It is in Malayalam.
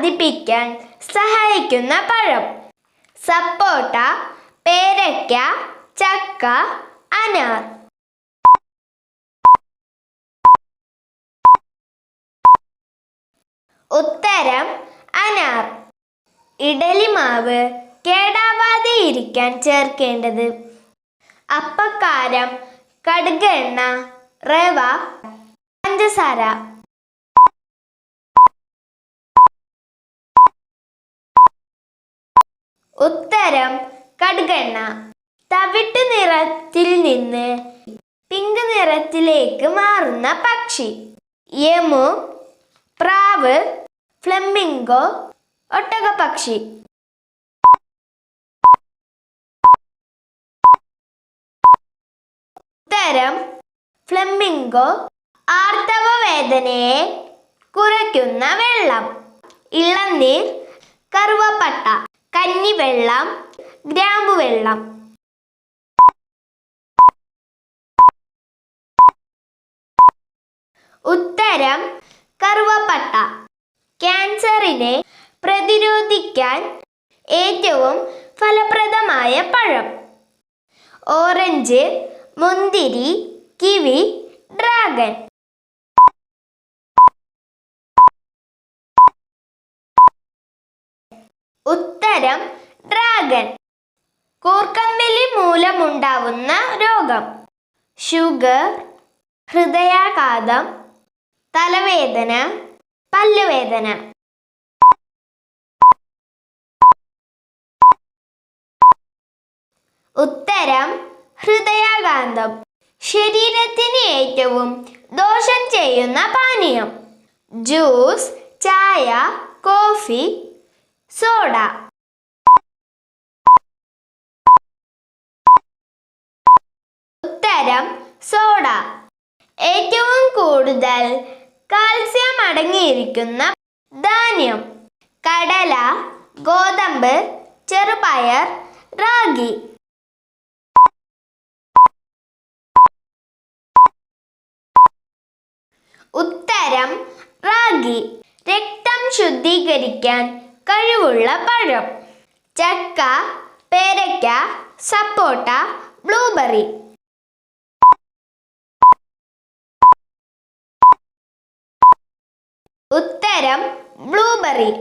വർദ്ധിപ്പിക്കാൻ സഹായിക്കുന്ന പഴം: സപ്പോട്ട, പേരയ്ക്ക, ചക്ക, അനാർ. ഉത്തരം അനാർ. ഇഡലിമാവ് കേടാവാതെ ഇരിക്കാൻ ചേർക്കേണ്ടത്: അപ്പക്കാരം, കടുക് എണ്ണ, റവ, പഞ്ചസാര. ഉത്തരം കടുക് എണ്ണ. തവിട്ട് നിറത്തിൽ നിന്ന് പിങ്ക് നിറത്തിലേക്ക് മാറുന്ന പക്ഷി: യമു, പ്രാവ്, ഫ്ലെമിംഗോ, ഒട്ടകപ്പക്ഷി. ഉത്തരം ഫ്ലെമിംഗോ. ആർത്തവ വേദനയെ കുറയ്ക്കുന്ന വെള്ളം: ഇളനീർ, കറുവപ്പട്ട, കന്നിവെള്ളം, ഗ്രാമ്പുവെള്ളം. ഉത്തരം കറുവപ്പട്ട. ക്യാൻസറിനെ പ്രതിരോധിക്കാൻ ഏറ്റവും ഫലപ്രദമായ പഴം: ഓറഞ്ച്, മുന്തിരി, കിവി, ഡ്രാഗൺ. ഉത്തരം ഡ്രാഗൺ. കൂർക്കമ്പലി മൂലമുണ്ടാവുന്ന രോഗം: ഷുഗർ, ഹൃദയാഘാതം, തലവേദന, പല്ലുവേദന. ഉത്തരം ഹൃദയാഘാതം. ശരീരത്തിന് ഏറ്റവും ദോഷം ചെയ്യുന്ന പാനീയം: ജ്യൂസ്, ചായ, കോഫി, സോഡ. ഉത്തരം സോഡ. ഏറ്റവും കൂടുതൽ കാൽസ്യം അടങ്ങിയിരിക്കുന്ന ധാന്യം: കടല, ഗോതമ്പ്, ചെറുപയർ, റാഗി. ഉത്തരം റാഗി. രക്തം ശുദ്ധീകരിക്കാൻ കഴിവുള്ള പഴം: ചക്ക, പേരയ്ക്ക, സപ്പോട്ട, ബ്ലൂബെറി. ഉത്തരം ബ്ലൂബെറി.